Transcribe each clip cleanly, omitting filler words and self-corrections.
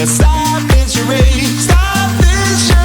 Let's stop this charade. Stop this charade.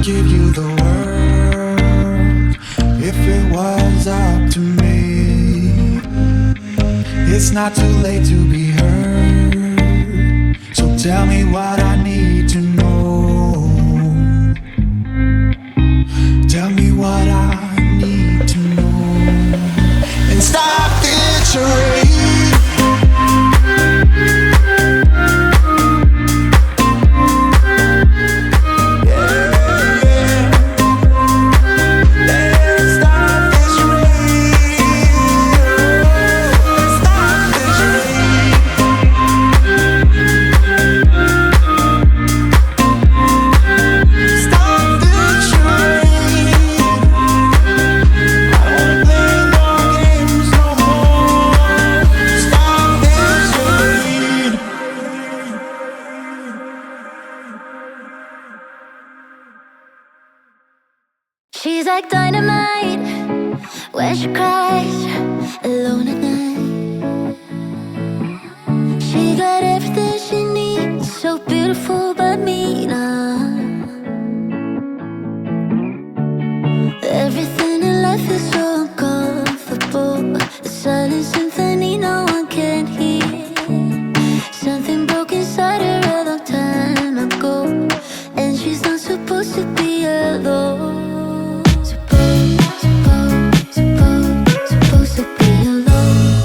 Give you the world if it was up to me. It's not too late to be heard, so tell me what I need to know. Tell me what I need to know. And stop this charade. She's like dynamite when she cries alone at night. She got everything she needs, so beautiful but mean. Everything in life is so uncomfortable. A silent symphony no one can hear. Something broke inside her a long time ago, and she's not supposed to be alone. Supposed to be alone.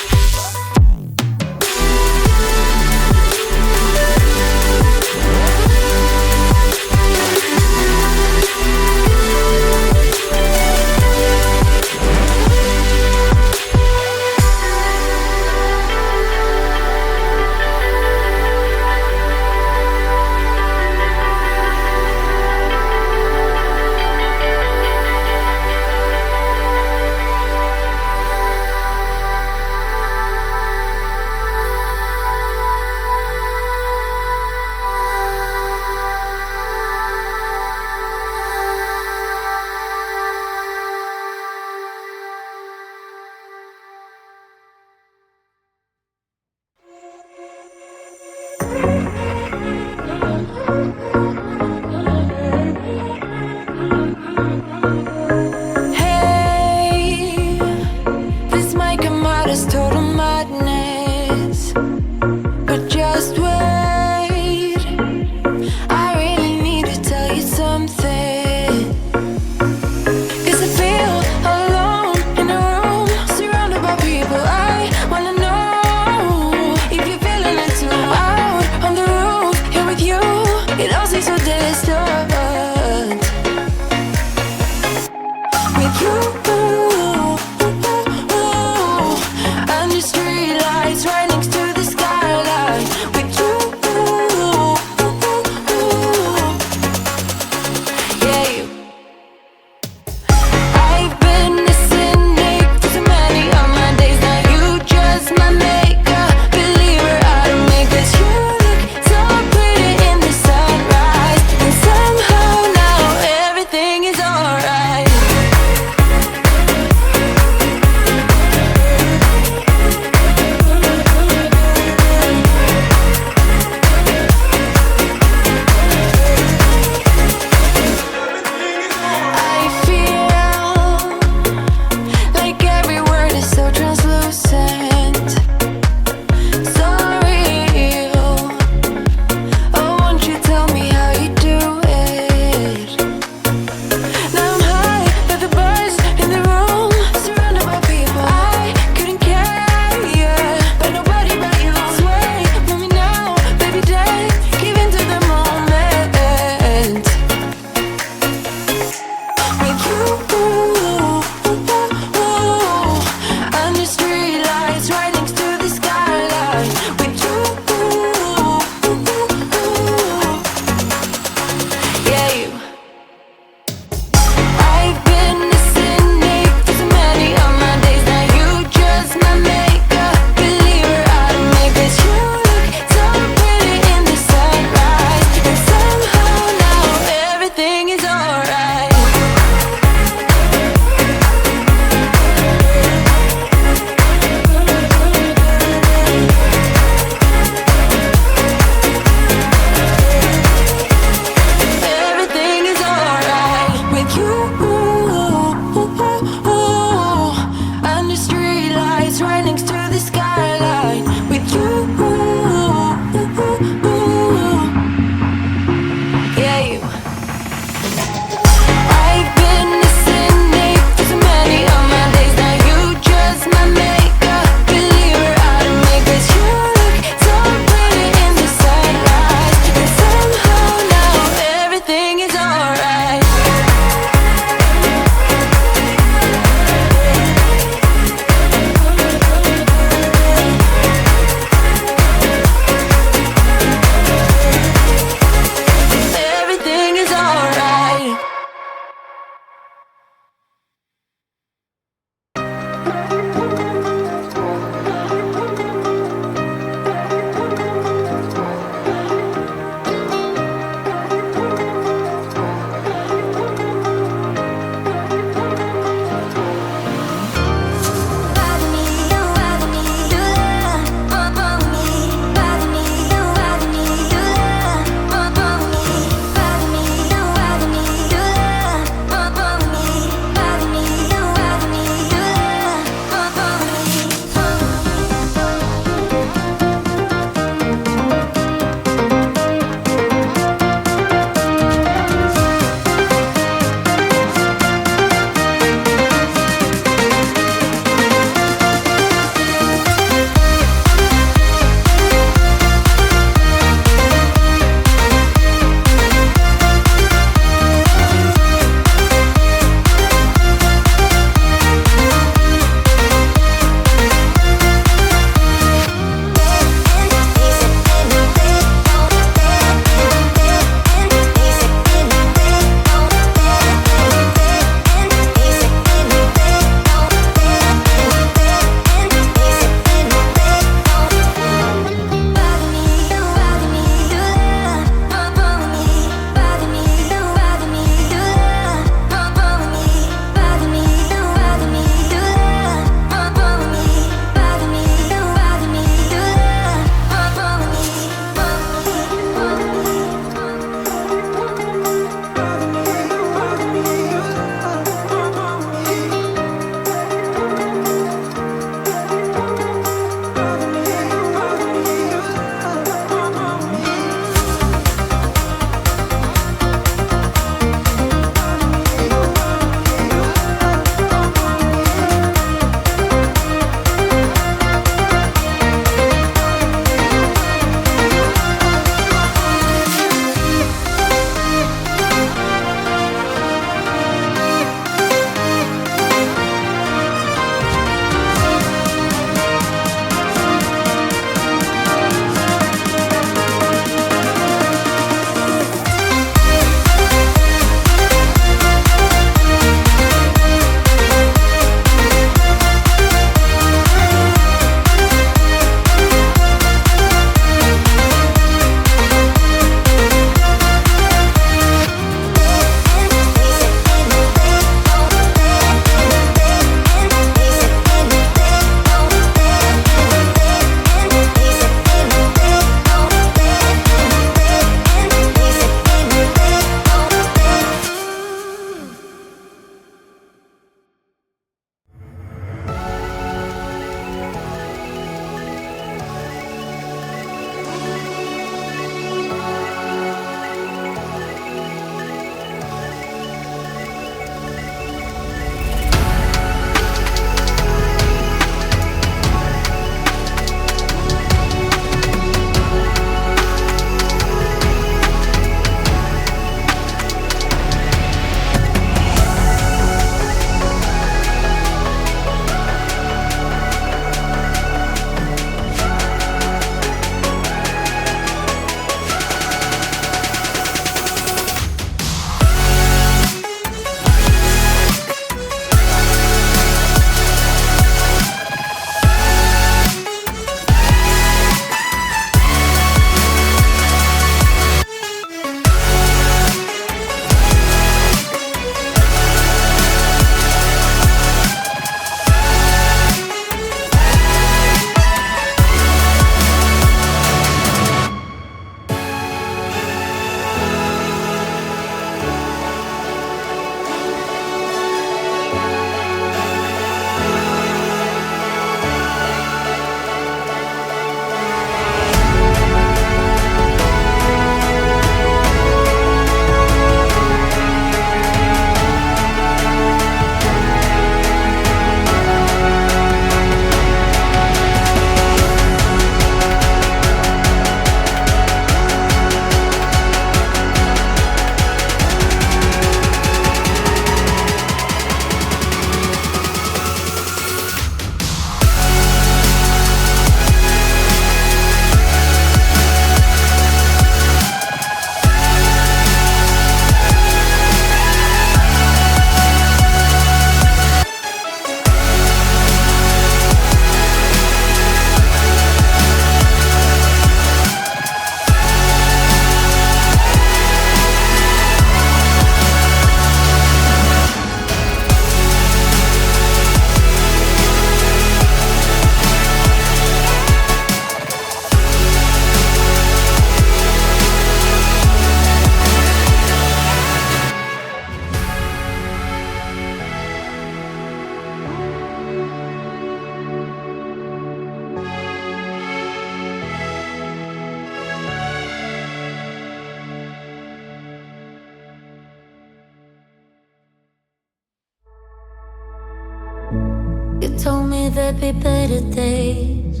You told me there'd be better days,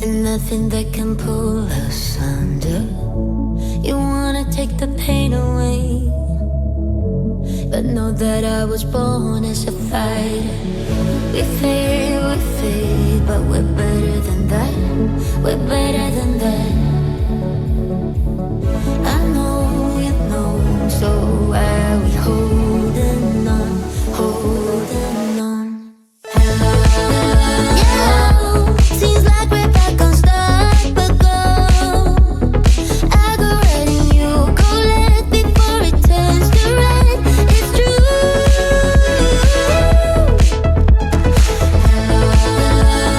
and nothing that can pull us under. You wanna take the pain away, but know that I was born as a fighter. We fade, but we're better than that. We're better than that. I know you know, so why are we holding on, holding on? Yeah, seems like we're back on start, but go. I go right and you go left before it turns to red. It's true.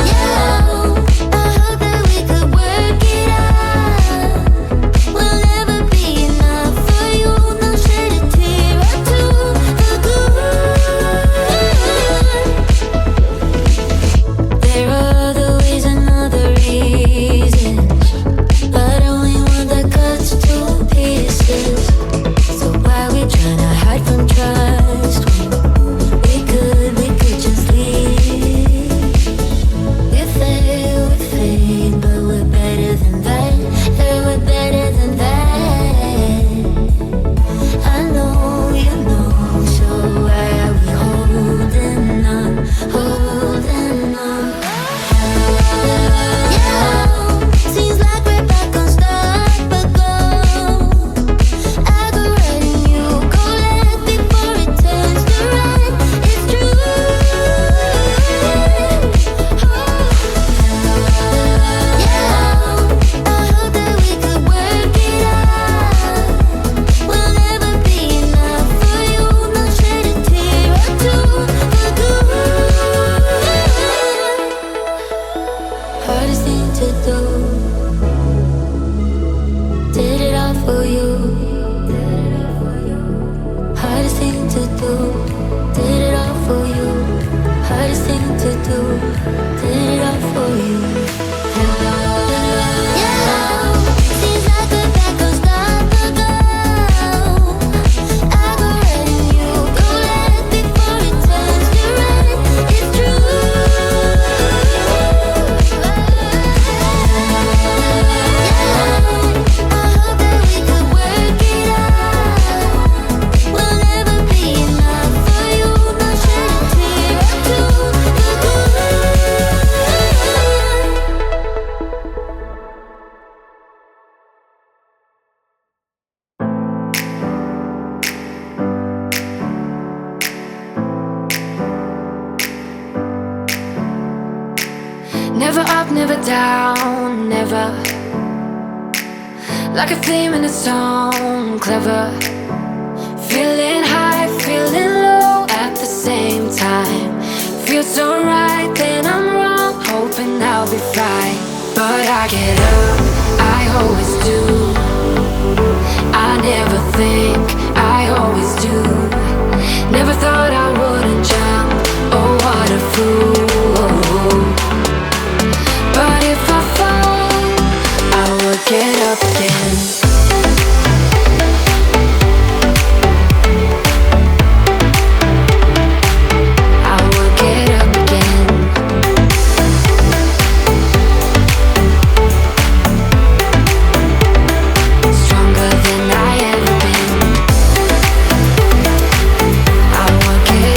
Yeah, I hope that we could work it out. We'll never be enough for you. No shed a tear or two. The good. There are other ways and other reasons, but only one that cuts to pieces. So why we tryna hide from trust when we could just leave? We fade, but we're better than that. Yeah, we're better than that. I know you know, so why are we holding on, holding on? Yeah, seems like we're back on start, but go. I go right and you go left before it turns to red. It's true. Yeah, I hope that we could work it out. We'll never be enough for you. No shed a tear or two. The good. Hardest thing to do. Did it all for you. Hardest thing to do. Did it all for you. Hardest thing to do. Did it all for you. Yeah, seems like we're back on start, but go. I go right and you go left before it turns to red. It's true. I hope that we could work it out. We'll never be enough for you. No shed a tear or two. The good. Never up, never down, never. Like a theme in a song, clever. Feeling high, feeling low at the same time. Feels so right, then I'm wrong, hoping I'll be fine. But I get up, I always do. I never think, I always do. Never thought I wouldn't jump, oh what a fool. But if I fall, I will get up again. I will get up again. Stronger than I ever been. I will get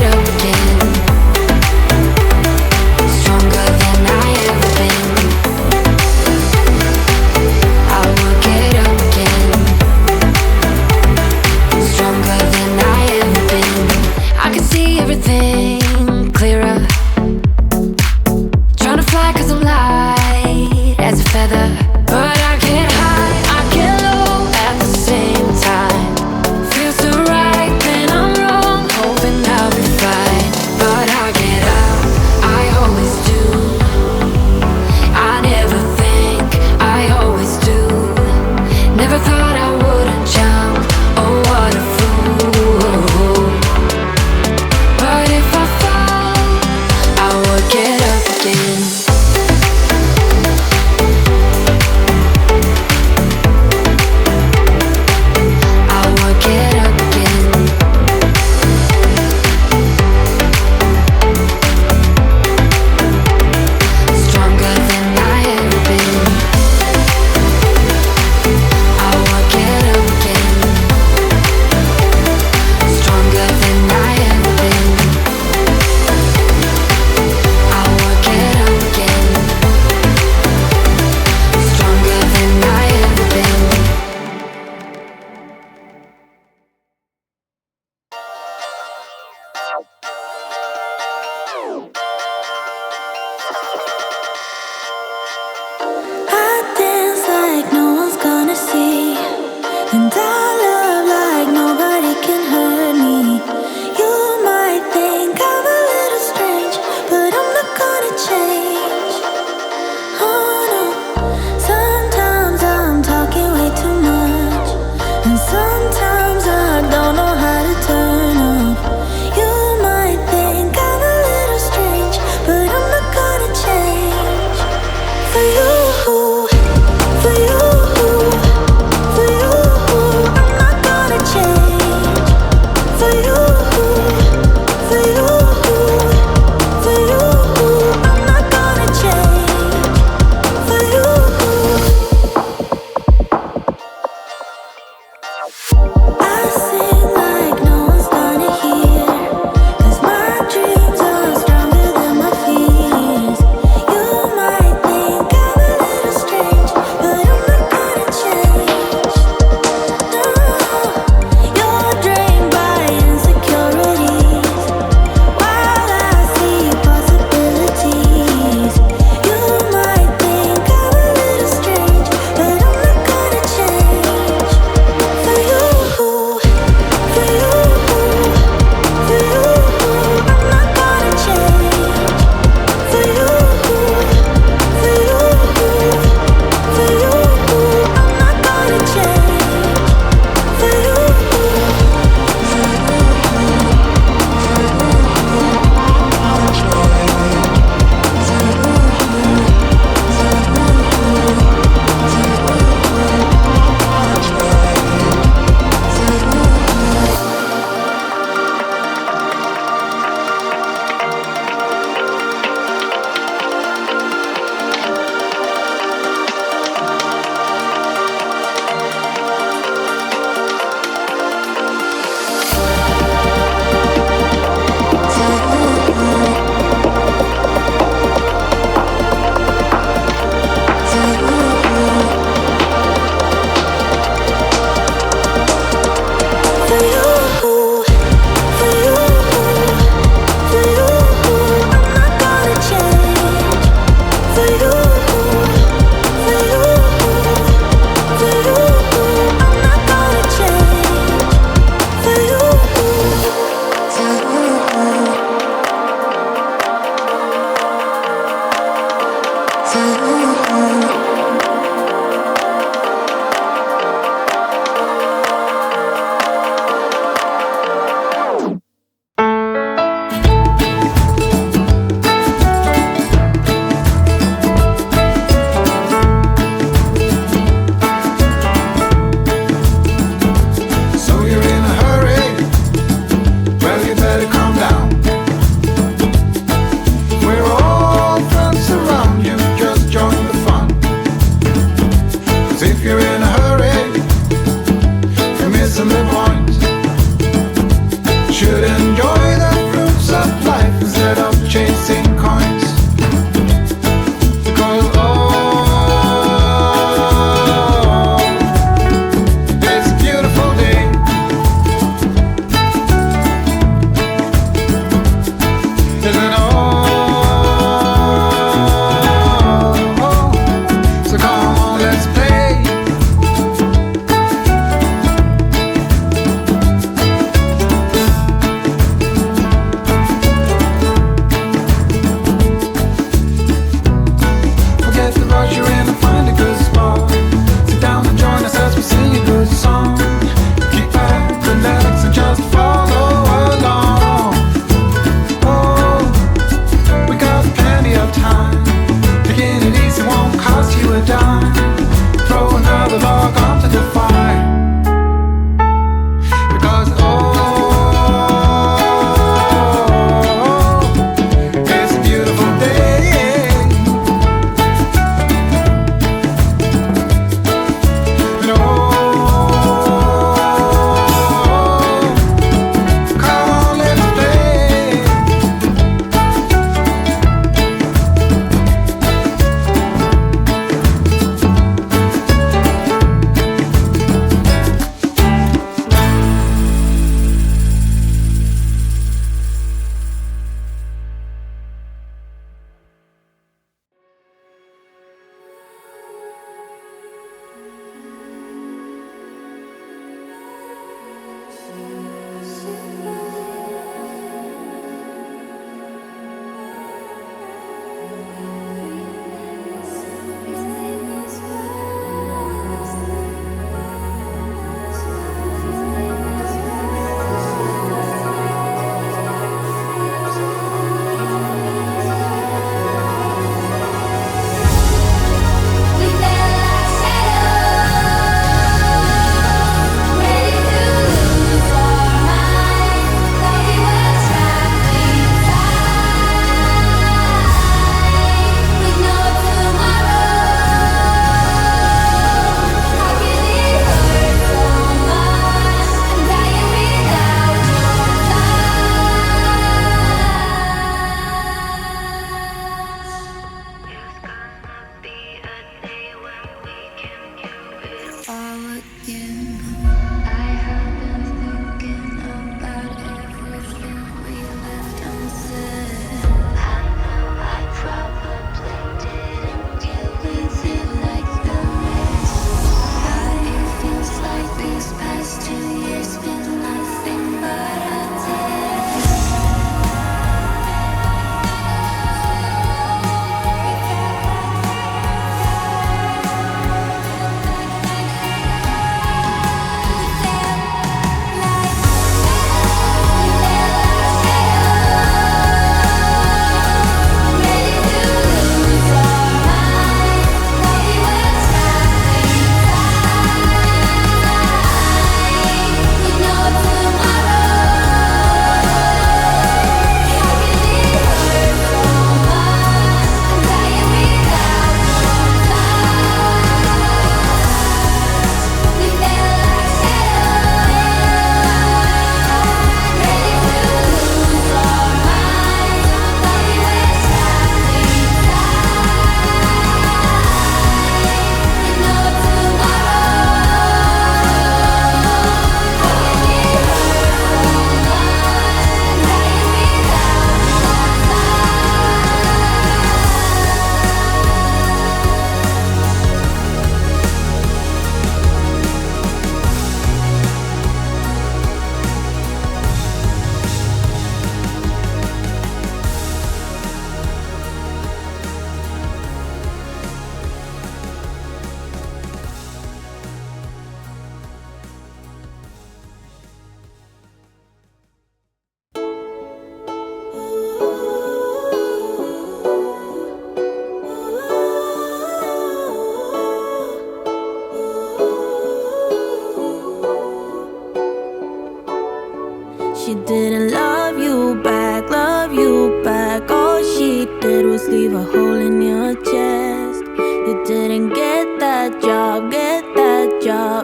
did was leave a hole in your chest. You didn't get that job,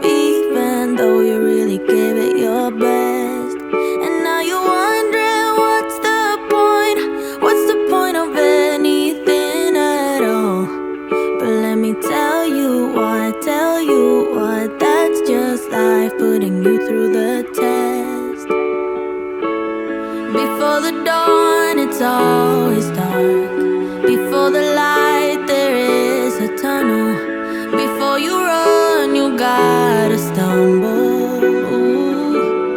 even though you really gave it your best. And now you're wondering what's the point of anything at all. But let me tell you what, that's just life putting you through the test. Before the dawn, it's always dark. Before the light, there is a tunnel. Before you run, you gotta stumble.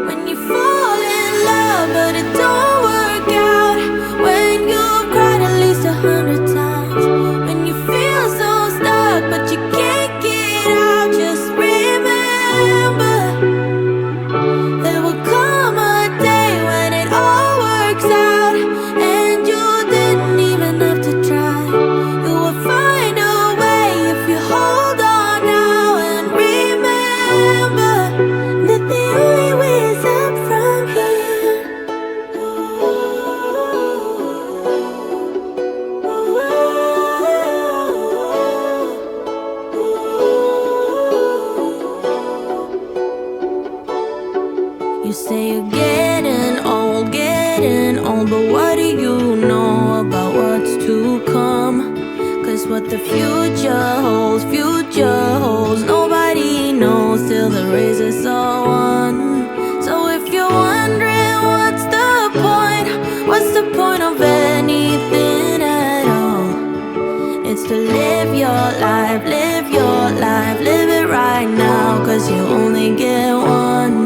When you fall in love, but it don't work out. When you've cried at least 100 times. When you feel so stuck, but you can't get out. Just remember, there will come a day when it all works out, and you didn't even have to try. You will find a way if you hold on now, and remember that the only way is up from here. You say you're getting old, but what do you know about what's to come? 'Cause what the future holds, nobody knows till the race is all won. So if you're wondering what's the point of anything at all? It's to live your life, live it right now, 'cause you only get one.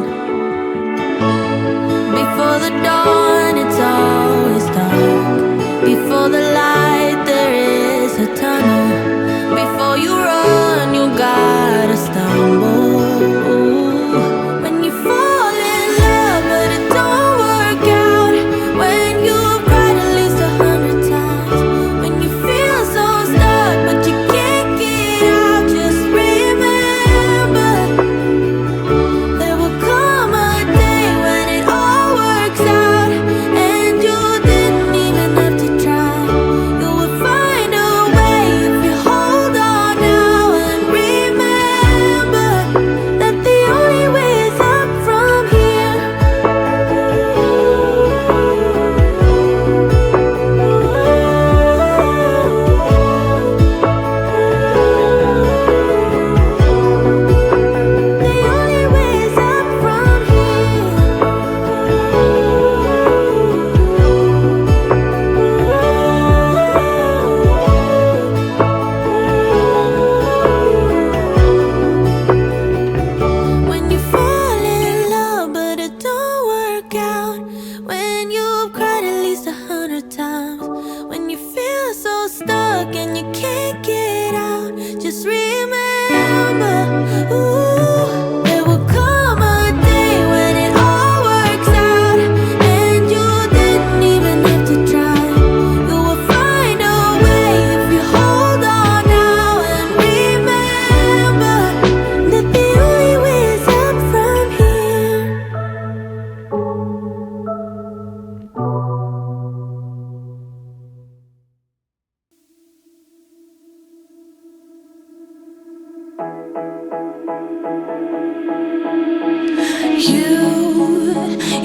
Before the dawn, it's always dark. Before the light, there is a tunnel. Before you run, you gotta stumble. When you fall in love, but it don't work out. When you've cried at least 100 times. When you feel so stuck, but you can't get out. Just remember, there will come a day when it all works out, and you didn't even have to try. You will find a way if you hold on now, and remember that the only way is up from here. The only way is up from When you fall in love, but it don't work out. When you've cried at least 100 times. When you feel so stuck and you can't get out. Just remember, ooh, there will come a day when it all works out, and you didn't even have to try. You will find a way if you hold on now, and remember that the only way is up from here.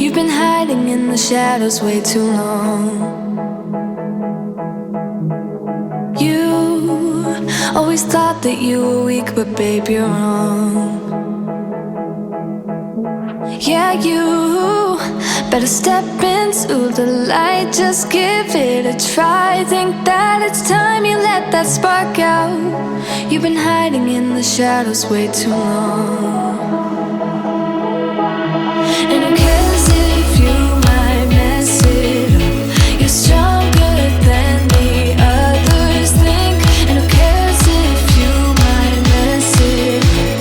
You've been hiding in the shadows way too long. You always thought that you were weak, but babe, you're wrong. Yeah, you better step into the light, just give it a try. Think that it's time you let that spark out. You've been hiding in the shadows way too long. And who cares if you might mess it up? You're stronger than the others think. And who cares if you might mess it up?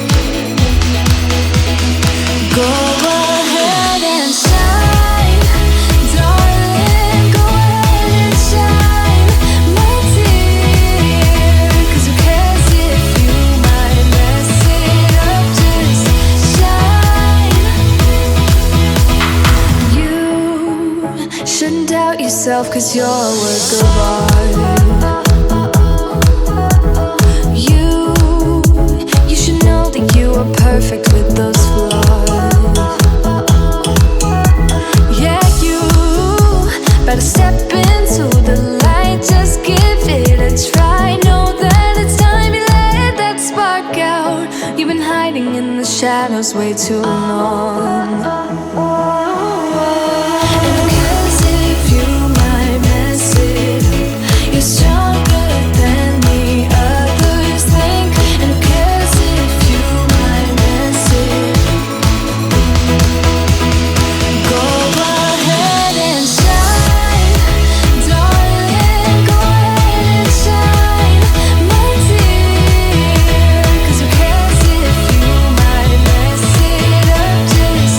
Go ahead and shine, darling. Go ahead and shine, my dear. 'Cause who cares if you might mess it up? Just 'cause you're a work of art. You should know that you are perfect with those flaws. Yeah, you better step into the light, just give it a try. Know that it's time you let that spark out. You've been hiding in the shadows way too long. You're stronger than the others think, and who cares if you might miss it? Go ahead and shine, darling, go ahead and shine, my dear. 'Cause who cares if you might mess it up? Just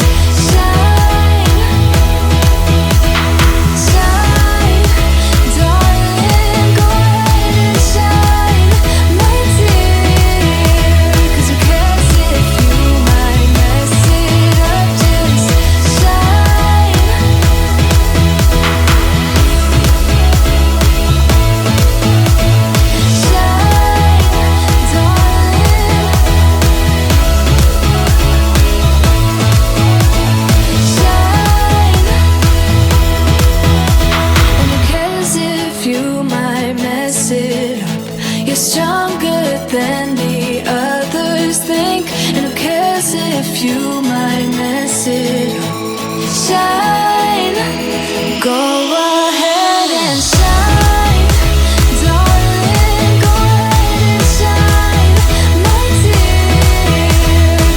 shine, shine, darling, go ahead and shine, my dear. 'Cause who cares if you might mess it up? Just shine, shine, darling, shine. And who cares if you might mess it up? You're stronger than the others think, and who cares if you might mess it up? Shine, go ahead and shine, darling, go ahead and shine, my dear.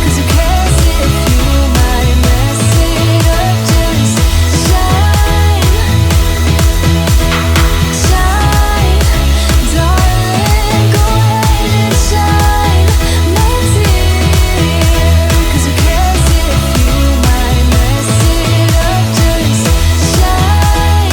'Cause who cares if you might mess it up? Just shine, shine, darling, go ahead and shine, my dear. 'Cause who cares if you might mess it up? Just shine.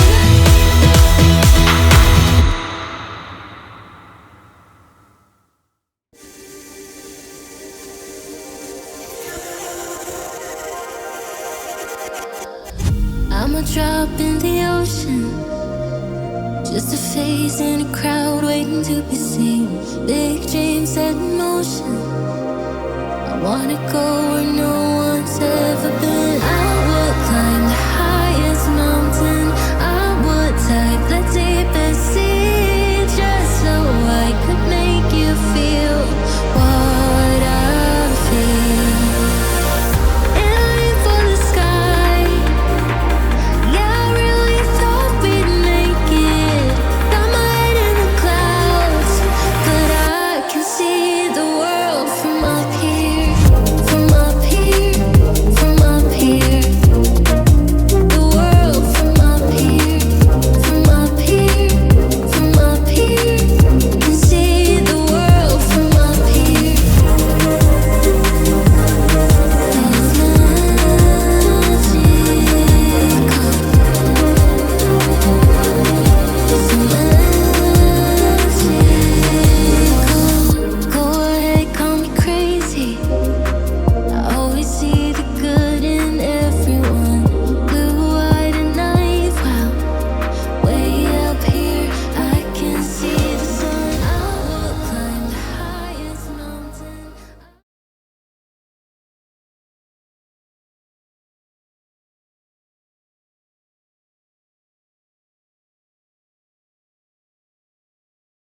I'm a drop in the ocean, just a face in a crowd waiting to be seen. Big dreams set in motion. I wanna go where no one's ever been.